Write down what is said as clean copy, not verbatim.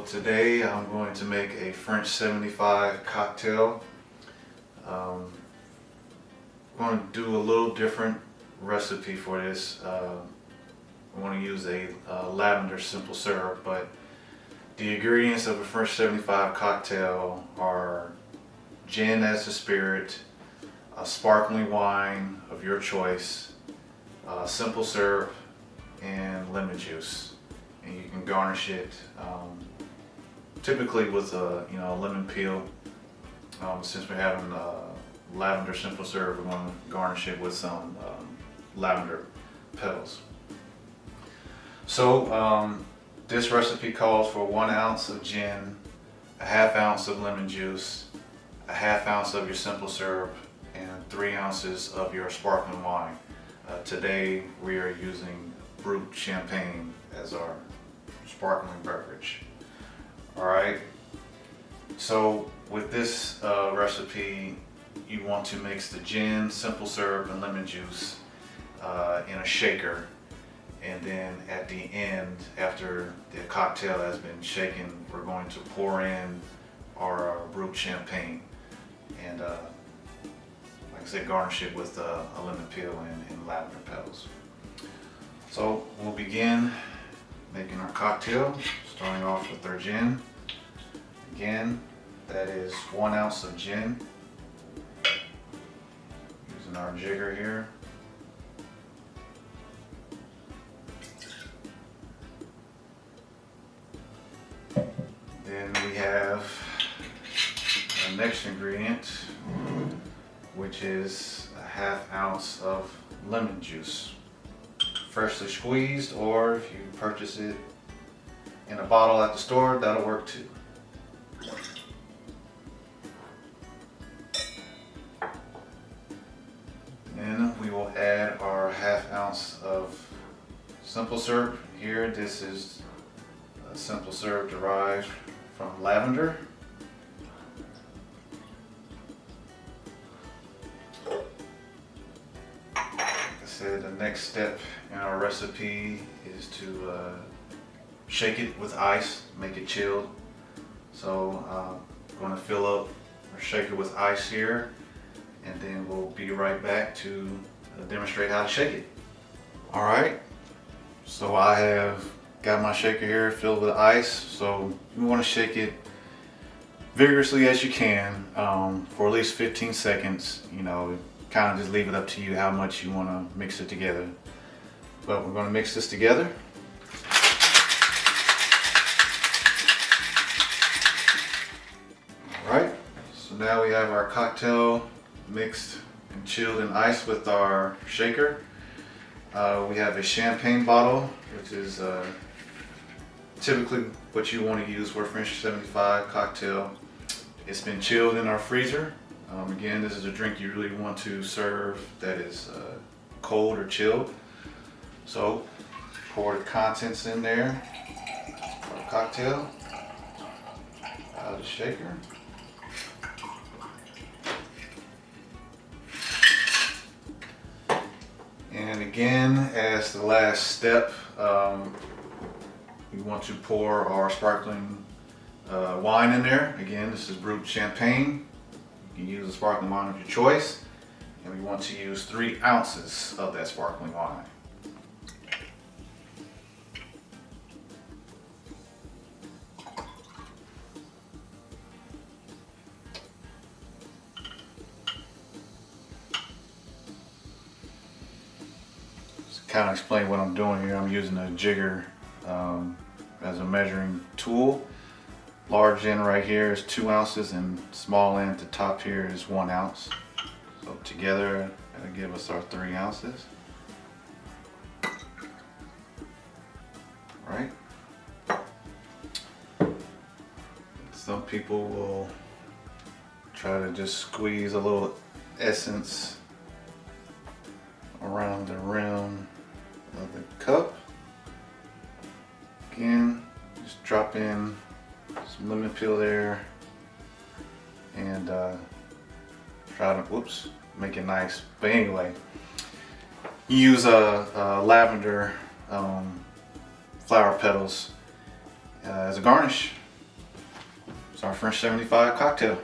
today I'm going to make a French 75 cocktail. I'm going to do a little different recipe for this. I want to use a lavender simple syrup, but the ingredients of a French 75 cocktail are gin as the spirit, a sparkling wine of your choice, simple syrup, and lemon juice. And you can garnish it typically with a lemon peel. Since we're having lavender simple syrup, we're going to garnish it with some lavender petals. So this recipe calls for 1 ounce of gin, a ½ ounce of lemon juice, a ½ ounce of your simple syrup, and 3 ounces of your sparkling wine. Today we are using brut champagne as our sparkling beverage. Alright, so with this recipe, you want to mix the gin, simple syrup, and lemon juice in a shaker, and then at the end, after the cocktail has been shaken, we're going to pour in our brut champagne and like I said, garnish it with a lemon peel and lavender petals. So we'll begin making our cocktail, starting off with our gin. Again, that is 1 ounce of gin. Using our jigger here. Then we have our next ingredient, which is a ½ ounce of lemon juice. Freshly squeezed, or if you purchase it in a bottle at the store, that'll work too. Then we will add our ½ ounce of simple syrup. Here, this is simple syrup derived from lavender. The next step in our recipe is to shake it with ice, make it chilled. So I'm going to fill up our shaker with ice here, and then we'll be right back to demonstrate how to shake it. Alright, so I have got my shaker here filled with ice. So you want to shake it vigorously as you can for at least 15 seconds. Kind of just leave it up to you how much you want to mix it together. But we're going to mix this together. Alright, so now we have our cocktail mixed and chilled in ice with our shaker. We have a champagne bottle, which is typically what you want to use for a French 75 cocktail. It's been chilled in our freezer. Again, this is a drink you really want to serve that is cold or chilled. So pour the contents in there, our cocktail, out of the shaker. And again, as the last step, we want to pour our sparkling wine in there. Again, this is brut champagne. You can use a sparkling wine of your choice, and we want to use 3 ounces of that sparkling wine. Just kind of explain what I'm doing here. I'm using a jigger as a measuring tool. Large end right here is 2 ounces, and small end at the top here is 1 ounce. So together that'll give us our 3 ounces. Right? Some people will try to just squeeze a little essence around the rim of the cup. Again, just drop in some lemon peel there, and try to make it nice. But anyway, you use lavender flower petals as a garnish. It's our French 75 cocktail.